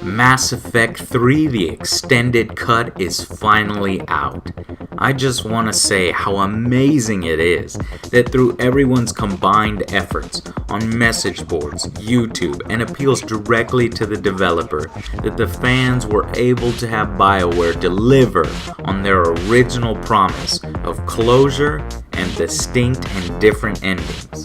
Mass Effect 3, the extended cut, is finally out. I just want to say how amazing it is that through everyone's combined efforts on message boards, YouTube, and appeals directly to the developer, that the fans were able to have BioWare deliver on their original promise of closure and distinct and different endings.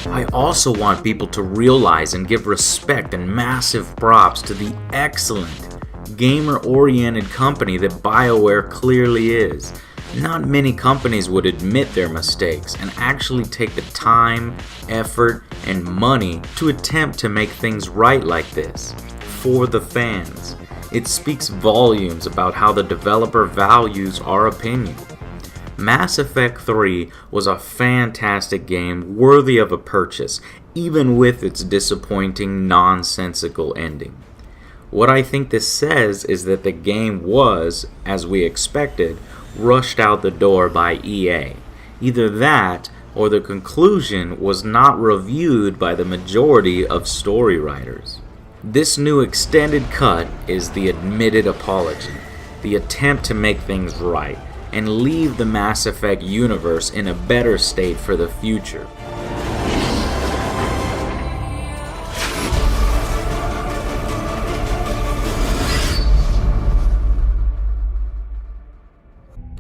I also want people to realize and give respect and massive props to the excellent, gamer-oriented company that BioWare clearly is. Not many companies would admit their mistakes and actually take the time, effort, and money to attempt to make things right like this, for the fans. It speaks volumes about how the developer values our opinion. Mass Effect 3 was a fantastic game worthy of a purchase, even with its disappointing, nonsensical ending. What I think this says is that the game was, as we expected, rushed out the door by EA. Either that, or the conclusion was not reviewed by the majority of story writers. This new extended cut is the admitted apology, the attempt to make things right, and leave the Mass Effect universe in a better state for the future.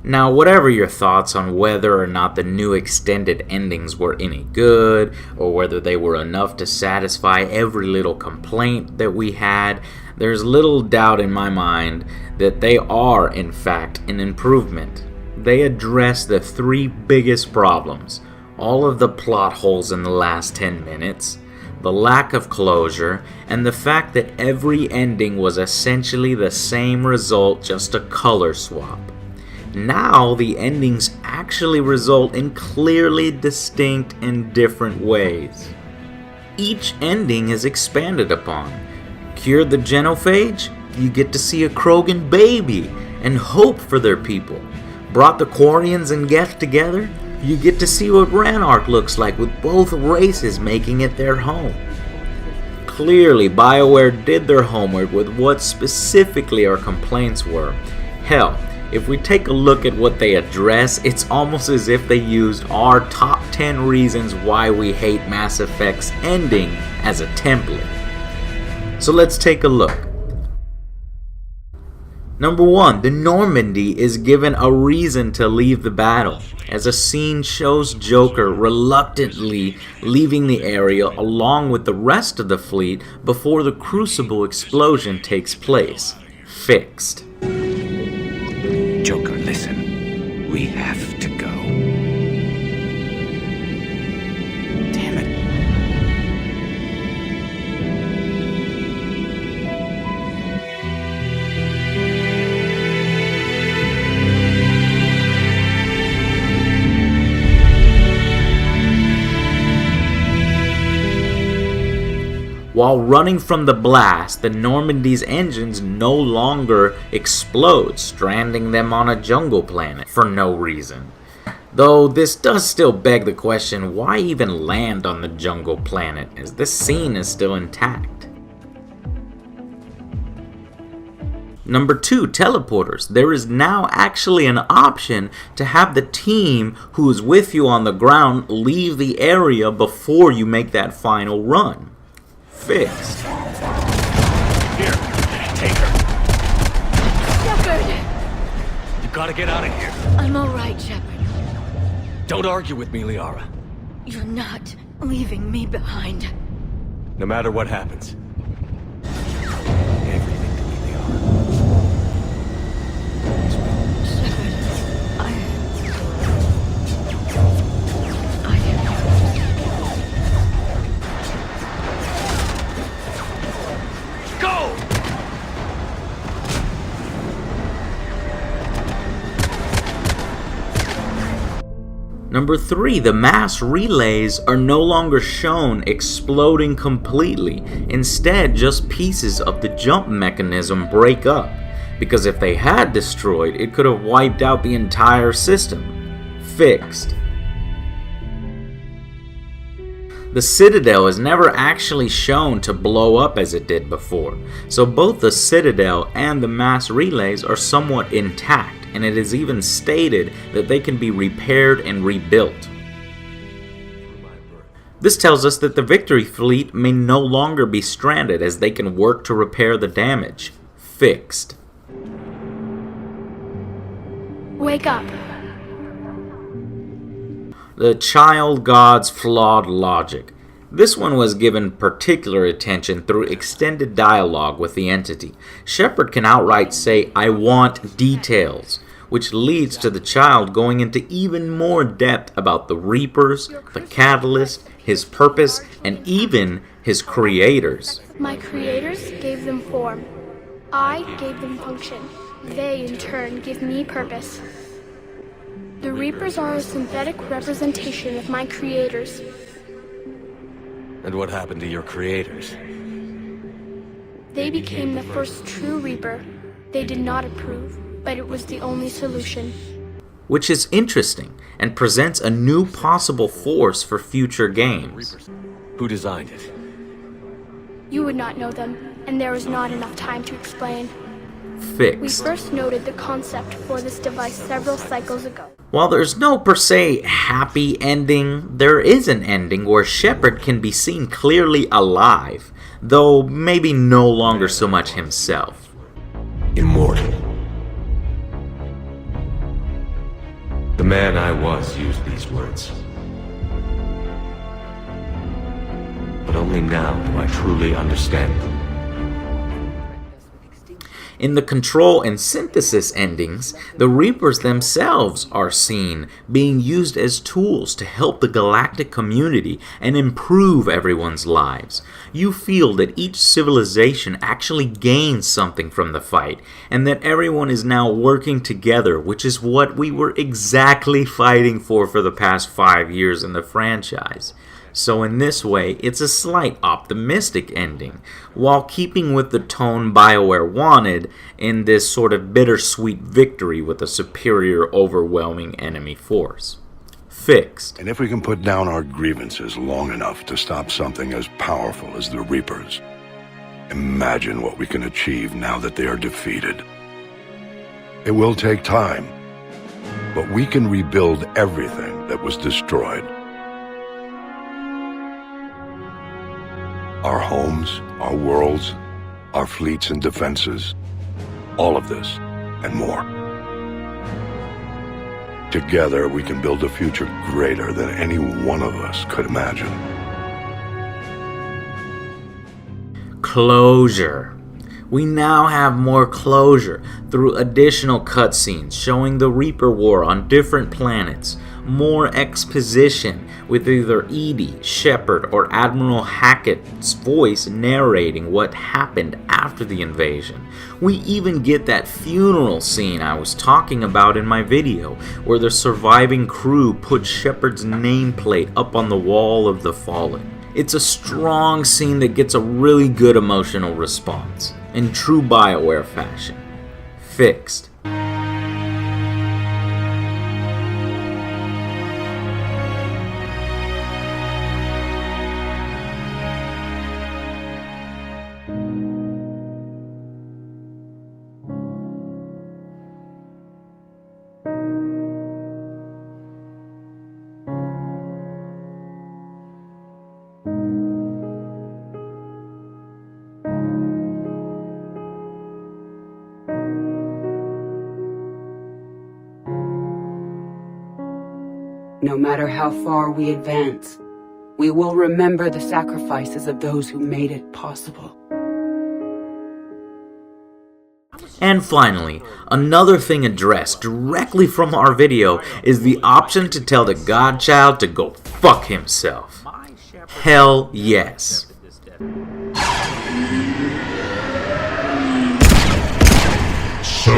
Now, whatever your thoughts on whether or not the new extended endings were any good, or whether they were enough to satisfy every little complaint that we had, there's little doubt in my mind that they are, in fact, an improvement. They address the three biggest problems: all of the plot holes in the last 10 minutes, the lack of closure, and the fact that every ending was essentially the same result, just a color swap. Now the endings actually result in clearly distinct and different ways. Each ending is expanded upon. Cured the genophage? You get to see a Krogan baby and hope for their people. Brought the Quarians and Geth together? You get to see what Ranark looks like with both races making it their home. Clearly, BioWare did their homework with what specifically our complaints were. Hell, if we take a look at what they address, it's almost as if they used our top 10 reasons why we hate Mass Effect's ending as a template. So let's take a look. Number 1, the Normandy is given a reason to leave the battle, as a scene shows Joker reluctantly leaving the area along with the rest of the fleet before the Crucible explosion takes place. Fixed. Joker, listen. We have to go. Damn it. While running from the blast, the Normandy's engines no longer explode, stranding them on a jungle planet for no reason. Though this does still beg the question, why even land on the jungle planet, as this scene is still intact? Number 2, teleporters. There is now actually an option to have the team who is with you on the ground leave the area before you make that final run. Fixed. Here, take her. Shepard! You gotta get out of here. I'm alright, Shepard. Don't argue with me, Liara. You're not leaving me behind. No matter what happens. Everything to me, Liara. Shepard, I Go! Number 3, the mass relays are no longer shown exploding completely. Instead, just pieces of the jump mechanism break up. Because if they had destroyed, it could have wiped out the entire system. Fixed. The Citadel is never actually shown to blow up as it did before, so both the Citadel and the mass relays are somewhat intact, and it is even stated that they can be repaired and rebuilt. This tells us that the Victory Fleet may no longer be stranded, as they can work to repair the damage. Fixed. Wake up. The Child God's flawed logic. This one was given particular attention through extended dialogue with the entity. Shepard can outright say, "I want details," which leads to the child going into even more depth about the Reapers, the Catalyst, his purpose, and even his creators. My creators gave them form. I gave them function. They, in turn, give me purpose. The Reapers are a synthetic representation of my creators. And what happened to your creators? They became the first true Reaper. They did not approve, but it was the only solution. Which is interesting, and presents a new possible force for future games. Who designed it? You would not know them, and there is not enough time to explain. Fixed. We first noted the concept for this device several cycles ago. While there's no per se happy ending, there is an ending where Shepard can be seen clearly alive, though maybe no longer so much himself. Immortal. The man I was used these words. But only now do I truly understand them. In the Control and Synthesis endings, the Reapers themselves are seen being used as tools to help the galactic community and improve everyone's lives. You feel that each civilization actually gains something from the fight, and that everyone is now working together, which is what we were exactly fighting for the past 5 years in the franchise. So in this way, it's a slight optimistic ending, while keeping with the tone BioWare wanted in this sort of bittersweet victory with a superior, overwhelming enemy force. Fixed. And if we can put down our grievances long enough to stop something as powerful as the Reapers, imagine what we can achieve now that they are defeated. It will take time, but we can rebuild everything that was destroyed. Our homes, our worlds, our fleets and defenses, all of this and more. Together we can build a future greater than any one of us could imagine. Closure. We now have more closure through additional cutscenes showing the Reaper War on different planets, more exposition with either Edie, Shepard, or Admiral Hackett's voice narrating what happened after the invasion. We even get that funeral scene I was talking about in my video, where the surviving crew put Shepard's nameplate up on the wall of the Fallen. It's a strong scene that gets a really good emotional response, in true BioWare fashion. Fixed. No matter how far we advance, we will remember the sacrifices of those who made it possible. And finally, another thing addressed directly from our video is the option to tell the Godchild to go fuck himself. Hell yes. So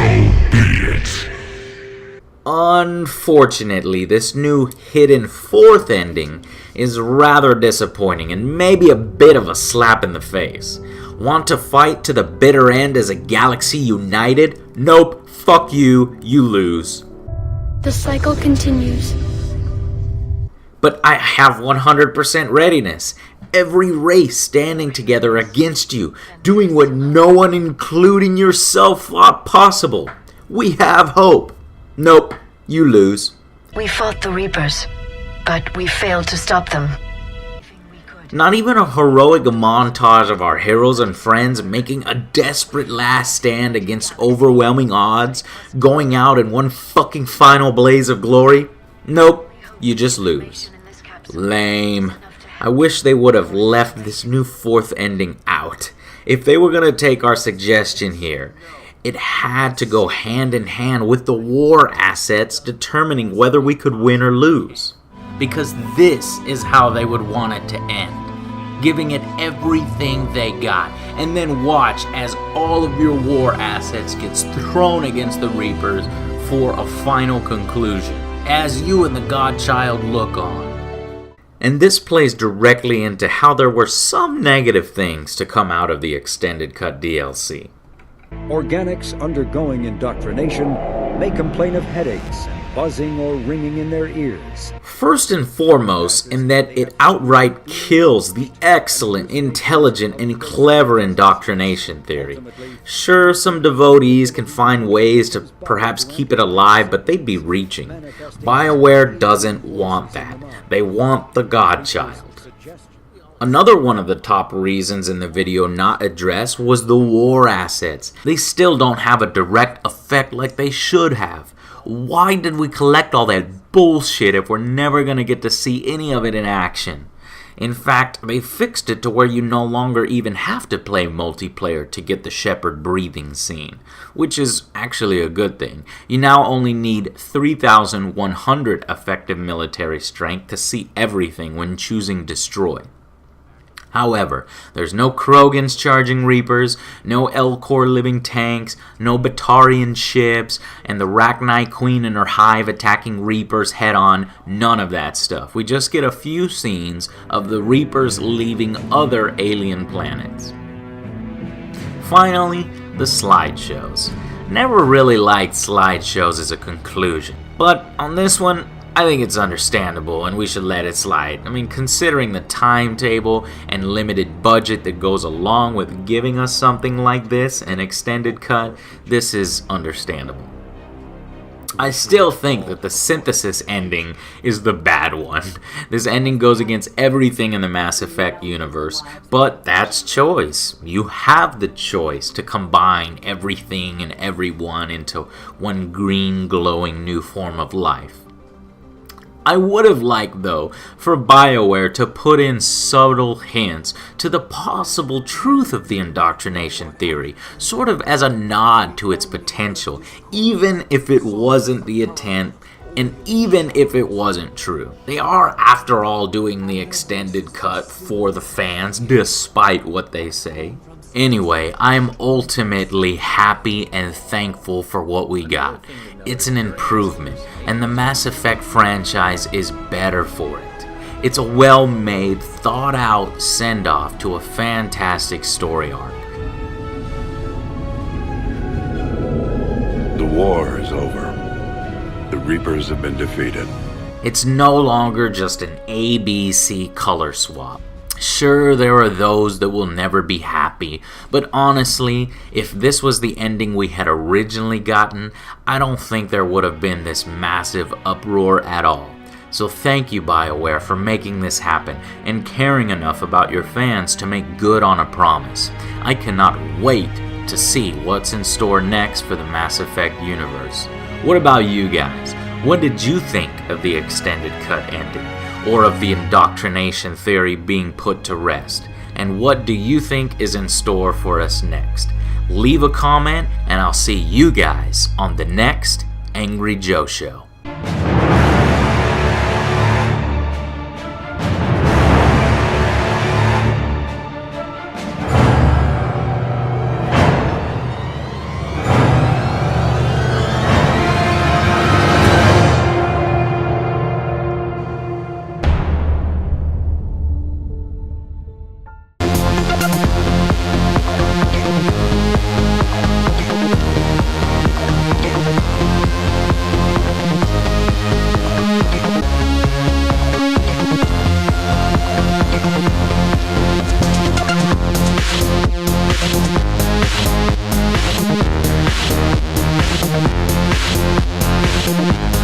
be it. Unfortunately, this new hidden fourth ending is rather disappointing and maybe a bit of a slap in the face. Want to fight to the bitter end as a galaxy united? Nope, fuck you, you lose. The cycle continues. But I have 100% readiness. Every race standing together against you, doing what no one, including yourself, thought possible. We have hope. Nope, you lose. We fought the Reapers, but we failed to stop them. Not even a heroic montage of our heroes and friends making a desperate last stand against overwhelming odds, going out in one fucking final blaze of glory. Nope, you just lose. Lame. I wish they would have left this new fourth ending out. If they were going to take our suggestion here, it had to go hand in hand with the war assets determining whether we could win or lose. Because this is how they would want it to end. Giving it everything they got, and then watch as all of your war assets gets thrown against the Reapers for a final conclusion, as you and the Godchild look on. And this plays directly into how there were some negative things to come out of the extended cut DLC. Organics undergoing indoctrination may complain of headaches, buzzing or ringing in their ears. First and foremost, in that it outright kills the excellent, intelligent, and clever indoctrination theory. Sure, some devotees can find ways to perhaps keep it alive, but they'd be reaching. BioWare doesn't want that. They want the Godchild. Another one of the top reasons in the video not addressed was the war assets. They still don't have a direct effect like they should have. Why did we collect all that bullshit if we're never going to get to see any of it in action? In fact, they fixed it to where you no longer even have to play multiplayer to get the Shepherd breathing scene, which is actually a good thing. You now only need 3,100 effective military strength to see everything when choosing Destroy. However, there's no Krogans charging Reapers, no Elcor living tanks, no Batarian ships, and the Rachni Queen and her hive attacking Reapers head-on, none of that stuff. We just get a few scenes of the Reapers leaving other alien planets. Finally, the slideshows. Never really liked slideshows as a conclusion, but on this one, I think it's understandable and we should let it slide. I mean, considering the timetable and limited budget that goes along with giving us something like this, an extended cut, this is understandable. I still think that the synthesis ending is the bad one. This ending goes against everything in the Mass Effect universe, but that's choice. You have the choice to combine everything and everyone into one green glowing new form of life. I would have liked, though, for BioWare to put in subtle hints to the possible truth of the indoctrination theory, sort of as a nod to its potential, even if it wasn't the intent, and even if it wasn't true. They are, after all, doing the extended cut for the fans, despite what they say. Anyway, I'm ultimately happy and thankful for what we got. It's an improvement, and the Mass Effect franchise is better for it. It's a well-made, thought-out send-off to a fantastic story arc. The war is over. The Reapers have been defeated. It's no longer just an ABC color swap. Sure, there are those that will never be happy, but honestly, if this was the ending we had originally gotten, I don't think there would have been this massive uproar at all. So thank you, BioWare, for making this happen and caring enough about your fans to make good on a promise. I cannot wait to see what's in store next for the Mass Effect universe. What about you guys? What did you think of the extended cut ending? Or of the indoctrination theory being put to rest? And what do you think is in store for us next? Leave a comment, and I'll see you guys on the next Angry Joe Show. Untitled.